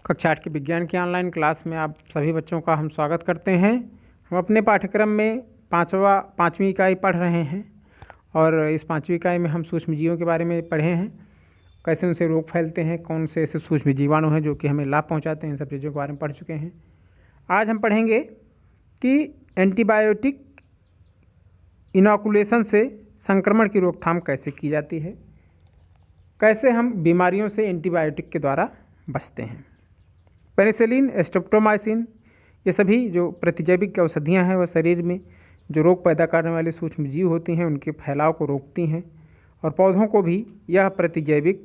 कक्षा 8 की विज्ञान की ऑनलाइन क्लास में आप सभी बच्चों का हम स्वागत करते हैं। हम अपने पाठ्यक्रम में पाँचवीं इकाई पढ़ रहे हैं और इस 5वीं इकाई में हम सूक्ष्मजीवों के बारे में पढ़े हैं, कैसे उनसे रोग फैलते हैं, कौन से ऐसे सूक्ष्म जीवाणु हैं जो कि हमें लाभ पहुंचाते हैं, इन सब चीज़ों के बारे में पढ़ चुके हैं। आज हम पढ़ेंगे कि एंटीबायोटिक इनॉकुलेशन से संक्रमण की रोकथाम कैसे की जाती है, कैसे हम बीमारियों से एंटीबायोटिक के द्वारा बचते हैं। पेनिसिलिन, स्ट्रेप्टोमाइसिन, ये सभी जो प्रतिजैविक औषधियाँ हैं वह शरीर में जो रोग पैदा करने वाले सूक्ष्म जीव होती हैं उनके फैलाव को रोकती हैं और पौधों को भी यह प्रतिजैविक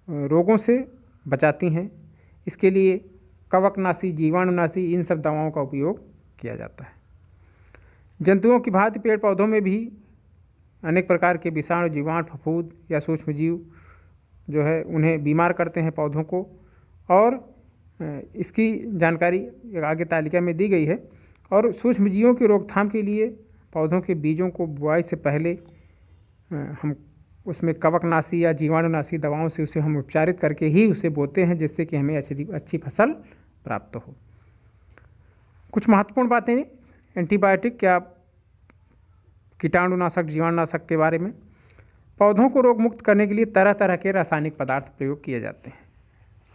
रोगों से बचाती हैं। इसके लिए कवकनाशी, जीवाणुनाशी, इन सब दवाओं का उपयोग किया जाता है। जंतुओं की भांति पेड़ पौधों में भी अनेक प्रकार के विषाणु, जीवाणु, फफूंद या सूक्ष्म जीव जो है उन्हें बीमार करते हैं पौधों को, और इसकी जानकारी आगे तालिका में दी गई है। और सूक्ष्म जीवों की रोकथाम के लिए पौधों के बीजों को बुआई से पहले हम उसमें कवकनाशी या जीवाणुनाशी दवाओं से उसे हम उपचारित करके ही उसे बोते हैं, जिससे कि हमें अच्छी फसल प्राप्त हो। कुछ महत्वपूर्ण बातें एंटीबायोटिक या कीटाणुनाशक, जीवाणुनाशक के बारे में। पौधों को रोग मुक्त करने के लिए तरह तरह के रासायनिक पदार्थ प्रयोग किए जाते हैं।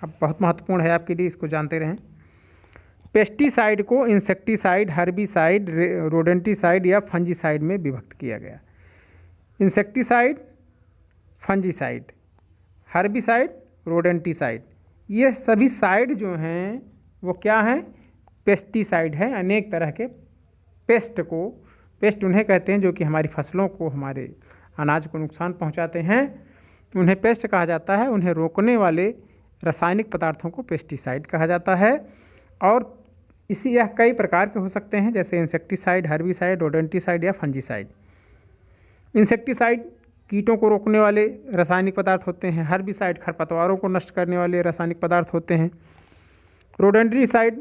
अब बहुत महत्वपूर्ण है आपके लिए, इसको जानते रहें। पेस्टिसाइड को इंसेक्टिसाइड, हर्बिसाइड, रोडेंटिसाइड या फंजीसाइड में विभक्त किया गया। इंसेक्टिसाइड, फंजीसाइड, हर्बिसाइड, रोडेंटिसाइड, ये सभी साइड जो हैं वो क्या हैं? पेस्टिसाइड हैं। अनेक तरह के पेस्ट उन्हें कहते हैं जो कि हमारी फसलों को, हमारे अनाज को नुकसान पहुंचाते हैं, उन्हें पेस्ट कहा जाता है। उन्हें रोकने वाले रासायनिक पदार्थों को पेस्टिसाइड कहा जाता है। और यह कई प्रकार के हो सकते हैं, जैसे इंसेक्टिसाइड, हर्बिसाइड, रोडेंटिसाइड या फंजीसाइड। इंसेक्टिसाइड कीटों को रोकने वाले रासायनिक पदार्थ होते हैं। हर्बिसाइड खरपतवारों को नष्ट करने वाले रासायनिक पदार्थ होते हैं। रोडेंटिसाइड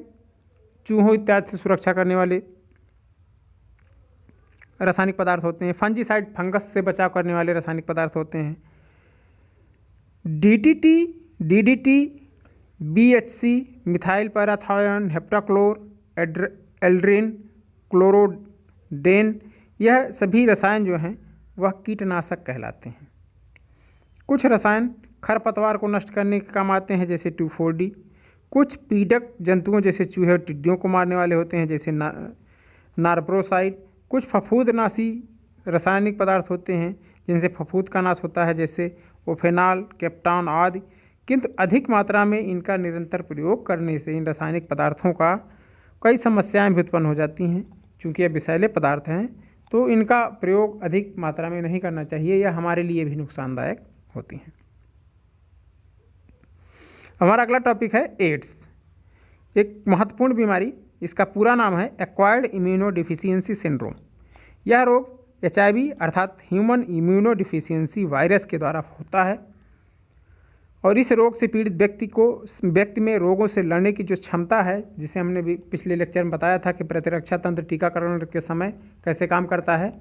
चूहों इत्यादि से सुरक्षा करने वाले रासायनिक पदार्थ होते हैं। फंजीसाइड फंगस से बचाव करने वाले रासायनिक पदार्थ होते हैं। DDT, BHC, methyl parathion, heptachlor, aldrin, chlordane, यह सभी रसायन जो हैं वह कीटनाशक कहलाते हैं। कुछ रसायन खरपतवार को नष्ट करने के काम आते हैं, जैसे 2,4-D। कुछ पीड़क जंतुओं जैसे चूहे और टिड्डियों को मारने वाले होते हैं, जैसे नार्ब्रोसाइड। कुछ फफूंदनाशी रासायनिक पदार्थ होते हैं जिनसे फफूंद का नाश होता है, जैसे ओफेनॉल, कैप्टॉन आदि। किंतु अधिक मात्रा में इनका निरंतर प्रयोग करने से इन रासायनिक पदार्थों का कई समस्याएं भी उत्पन्न हो जाती हैं। चूँकि ये विषैले पदार्थ हैं तो इनका प्रयोग अधिक मात्रा में नहीं करना चाहिए, या हमारे लिए भी नुकसानदायक होती हैं। हमारा अगला टॉपिक है एड्स, एक महत्वपूर्ण बीमारी। इसका पूरा नाम है एक्वायर्ड इम्यूनोडिफिशियेंसी सिंड्रोम। यह रोग HIV अर्थात ह्यूमन इम्यूनोडिफिशियेंसी वायरस के द्वारा होता है और इस रोग से पीड़ित व्यक्ति में रोगों से लड़ने की जो क्षमता है, जिसे हमने भी पिछले लेक्चर में बताया था कि प्रतिरक्षा तंत्र टीकाकरण के समय कैसे काम करता है,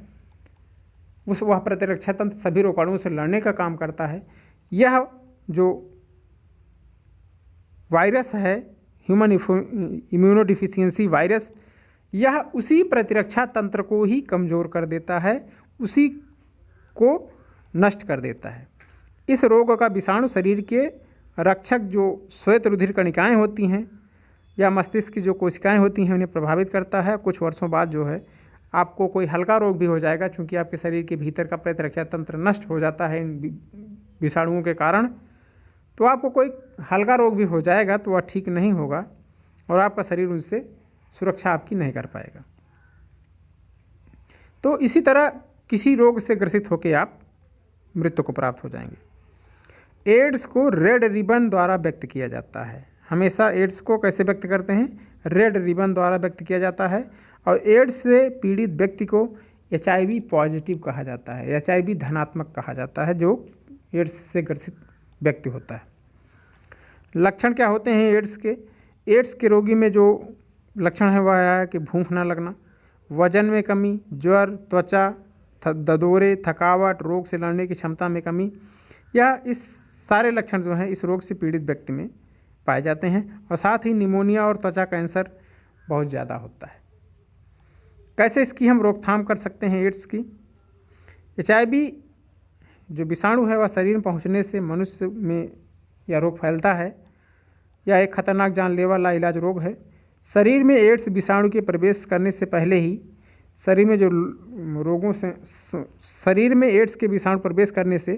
वह प्रतिरक्षा तंत्र सभी रोगाणुओं से लड़ने का काम करता है। यह जो वायरस है ह्यूमन इम्यूनोडिफिशियेंसी वायरस, यह उसी प्रतिरक्षा तंत्र को ही कमज़ोर कर देता है, उसी को नष्ट कर देता है। इस रोग का विषाणु शरीर के रक्षक जो श्वेत रुधिर कणिकाएँ होती हैं या मस्तिष्क की जो कोशिकाएं होती हैं उन्हें प्रभावित करता है। कुछ वर्षों बाद जो है आपको कोई हल्का रोग भी हो जाएगा, क्योंकि आपके शरीर के भीतर का प्रतिरक्षा तंत्र नष्ट हो जाता है इन विषाणुओं के कारण। तो आपको कोई हल्का रोग भी हो जाएगा तो वह ठीक नहीं होगा और आपका शरीर उनसे सुरक्षा आपकी नहीं कर पाएगा। तो इसी तरह किसी रोग से ग्रसित होकर आप मृत्यु को प्राप्त हो जाएंगे। एड्स को रेड रिबन द्वारा व्यक्त किया जाता है। हमेशा एड्स को कैसे व्यक्त करते हैं? रेड रिबन द्वारा व्यक्त किया जाता है। और एड्स से पीड़ित व्यक्ति को HIV पॉजिटिव कहा जाता है, HIV धनात्मक कहा जाता है, जो एड्स से ग्रसित व्यक्ति होता है। लक्षण क्या होते हैं एड्स के? एड्स के रोगी में जो लक्षण है वह है कि भूख न लगना, वजन में कमी, ज्वर, त्वचा ददोरे, थकावट, रोग से लड़ने की क्षमता में कमी, या इस सारे लक्षण जो हैं इस रोग से पीड़ित व्यक्ति में पाए जाते हैं और साथ ही निमोनिया और त्वचा कैंसर बहुत ज़्यादा होता है। कैसे इसकी हम रोकथाम कर सकते हैं एड्स की? HIV जो विषाणु है वह शरीर में पहुंचने से मनुष्य में यह रोग फैलता है। यह एक खतरनाक जानलेवा लाइलाज रोग है। शरीर में एड्स विषाणु के प्रवेश करने से पहले ही शरीर में जो रोगों से शरीर में एड्स के विषाणु प्रवेश करने से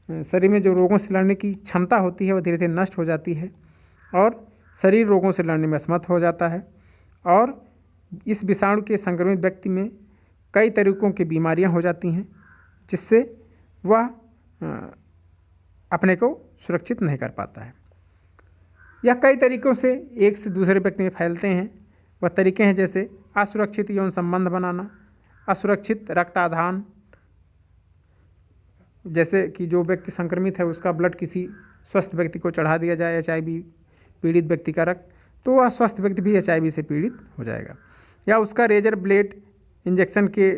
शरीर में जो रोगों से लड़ने की क्षमता होती है वह धीरे धीरे नष्ट हो जाती है और शरीर रोगों से लड़ने में असमर्थ हो जाता है। और इस विषाणु के संक्रमित व्यक्ति में कई तरीकों की बीमारियां हो जाती हैं जिससे वह अपने को सुरक्षित नहीं कर पाता है। यह कई तरीक़ों से एक से दूसरे व्यक्ति में फैलते हैं। वह तरीके हैं जैसे असुरक्षित यौन संबंध बनाना, असुरक्षित रक्ताधान, जैसे कि जो व्यक्ति संक्रमित है उसका ब्लड किसी स्वस्थ व्यक्ति को चढ़ा दिया जाए HIV पीड़ित व्यक्ति का रक्त, तो वह स्वस्थ व्यक्ति भी HIV से पीड़ित हो जाएगा। या उसका रेजर ब्लेड इंजेक्शन के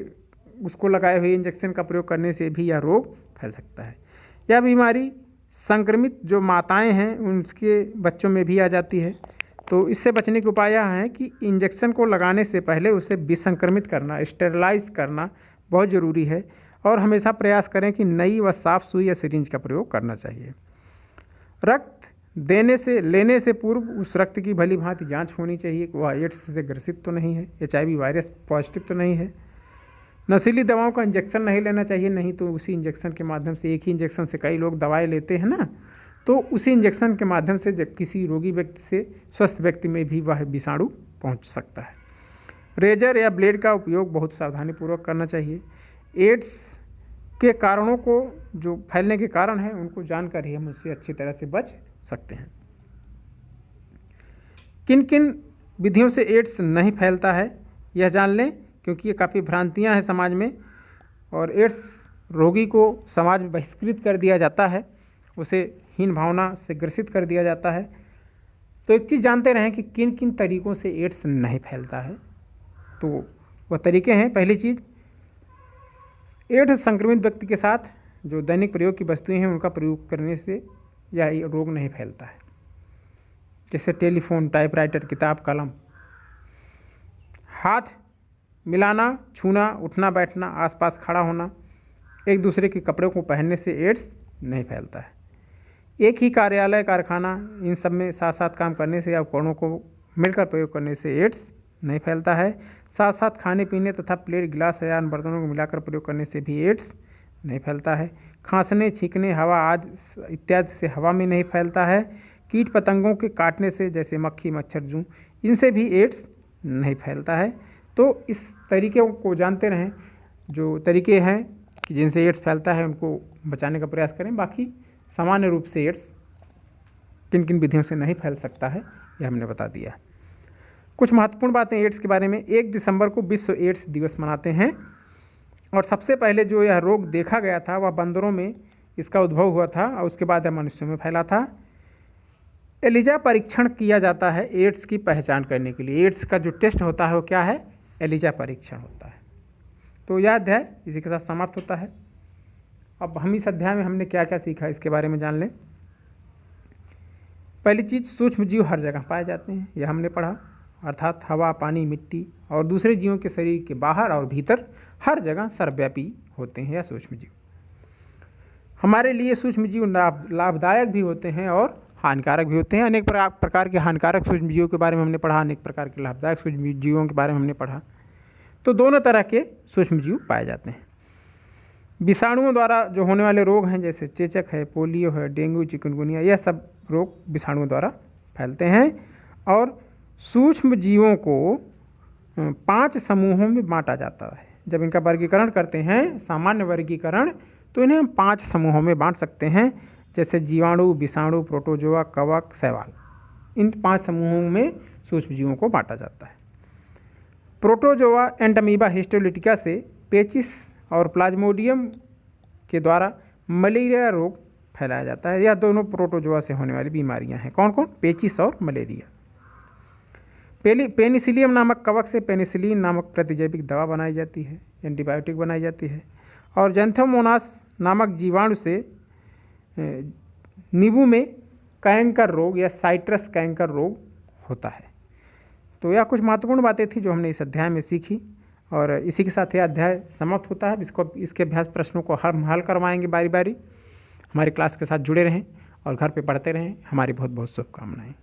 उसको लगाए हुए इंजेक्शन का प्रयोग करने से भी यह रोग फैल सकता है। यह बीमारी संक्रमित जो माताएं हैं उनके बच्चों में भी आ जाती है। तो इससे बचने के उपाय यह हैं कि इंजेक्शन को लगाने से पहले उसे विसंक्रमित करना, स्टेरिलाइज करना बहुत ज़रूरी है और हमेशा प्रयास करें कि नई व साफ़ सुई या सिरिंज का प्रयोग करना चाहिए। रक्त लेने से पूर्व उस रक्त की भली भांति जांच होनी चाहिए कि वह एड्स से ग्रसित तो नहीं है, HIV वायरस पॉजिटिव तो नहीं है। नशीली दवाओं का इंजेक्शन नहीं लेना चाहिए, नहीं तो उसी इंजेक्शन के माध्यम से, एक ही इंजेक्शन से कई लोग दवाएं लेते हैं ना, तो उसी इंजेक्शन के माध्यम से जब किसी रोगी व्यक्ति से स्वस्थ व्यक्ति में भी वह विषाणु पहुंच सकता है। रेजर या ब्लेड का उपयोग बहुत सावधानीपूर्वक करना चाहिए। एड्स के कारणों को, जो फैलने के कारण हैं, उनको जानकर ही हम उससे अच्छी तरह से बच सकते हैं। किन किन विधियों से एड्स नहीं फैलता है यह जान लें, क्योंकि ये काफ़ी भ्रांतियां हैं समाज में और एड्स रोगी को समाज में बहिष्कृत कर दिया जाता है, उसे हीन भावना से ग्रसित कर दिया जाता है। तो एक चीज़ जानते रहें कि किन किन तरीक़ों से एड्स नहीं फैलता है। तो वह तरीके हैं, पहली चीज़, एड्स संक्रमित व्यक्ति के साथ जो दैनिक प्रयोग की वस्तुएं हैं उनका प्रयोग करने से यह रोग नहीं फैलता है, जैसे टेलीफोन, टाइपराइटर, किताब, कलम। हाथ मिलाना, छूना, उठना बैठना, आसपास खड़ा होना, एक दूसरे के कपड़ों को पहनने से एड्स नहीं फैलता है। एक ही कार्यालय, कारखाना, इन सब में साथ साथ काम करने से या उपकरणों को मिलकर प्रयोग करने से एड्स नहीं फैलता है। साथ साथ खाने पीने तथा प्लेट, गिलास या अन्य बर्तनों को मिलाकर प्रयोग करने से भी एड्स नहीं फैलता है। खांसने, छींकने, हवा आदि इत्यादि से हवा में नहीं फैलता है। कीट पतंगों के काटने से, जैसे मक्खी, मच्छर, जूं, इनसे भी एड्स नहीं फैलता है। तो इस तरीक़ों को जानते रहें, जो तरीके हैं कि जिनसे एड्स फैलता है उनको बचाने का प्रयास करें। बाकी सामान्य रूप से एड्स किन किन विधियों से नहीं फैल सकता है यह हमने बता दिया। कुछ महत्वपूर्ण बातें एड्स के बारे में। 1 दिसंबर को विश्व एड्स दिवस मनाते हैं और सबसे पहले जो यह रोग देखा गया था वह बंदरों में इसका उद्भव हुआ था और उसके बाद यह मनुष्यों में फैला था। एलिजा परीक्षण किया जाता है एड्स की पहचान करने के लिए। एड्स का जो टेस्ट होता है वो क्या है? एलिजा परीक्षण होता है। तो यह अध्याय इसी के साथ समाप्त होता है। अब हम इस अध्याय में हमने क्या क्या सीखा इसके बारे में जान लें। पहली चीज़, सूक्ष्म जीव हर जगह पाए जाते हैं, यह हमने पढ़ा, अर्थात हवा, पानी, मिट्टी और दूसरे जीवों के शरीर के बाहर और भीतर हर जगह सर्वव्यापी होते हैं यह सूक्ष्म जीव। हमारे लिए सूक्ष्म जीव लाभदायक भी होते हैं और हानिकारक भी होते हैं। अनेक प्रकार के हानिकारक सूक्ष्म जीवों के बारे में हमने पढ़ा, अनेक प्रकार के लाभदायक सूक्ष्म जीवों के बारे में हमने पढ़ा। तो दोनों तरह के सूक्ष्म जीव पाए जाते हैं। विषाणुओं द्वारा जो होने वाले रोग हैं, जैसे चेचक है, पोलियो है, डेंगू, चिकनगुनिया, यह सब रोग विषाणुओं द्वारा फैलते हैं। और सूक्ष्म जीवों को 5 समूहों में बांटा जाता है। जब इनका वर्गीकरण करते हैं, सामान्य वर्गीकरण, तो इन्हें हम 5 समूहों में बांट सकते हैं, जैसे जीवाणु, विषाणु, प्रोटोजोआ, कवक, शैवाल। इन 5 समूहों में सूक्ष्म जीवों को बांटा जाता है। प्रोटोजोआ एंटमीबा हिस्टोलिटिका से पेचिस और प्लाज्मोडियम के द्वारा मलेरिया रोग फैलाया जाता है। यह दोनों प्रोटोजोआ से होने वाली बीमारियां हैं। कौन कौन? पेचिस और मलेरिया। पेनिसिलियम नामक कवक से पेनिसिलिन नामक प्रतिजैविक दवा बनाई जाती है, एंटीबायोटिक बनाई जाती है। और जैंथोमोनास नामक जीवाणु से नींबू में कैंकर रोग या साइट्रस कैंकर रोग होता है। तो यह कुछ महत्वपूर्ण बातें थी जो हमने इस अध्याय में सीखी, और इसी के साथ यह अध्याय समाप्त होता है। इसके अभ्यास प्रश्नों को हम हल करवाएंगे बारी बारी। हमारी क्लास के साथ जुड़े रहें और घर पे पढ़ते रहें। हमारी बहुत बहुत शुभकामनाएं।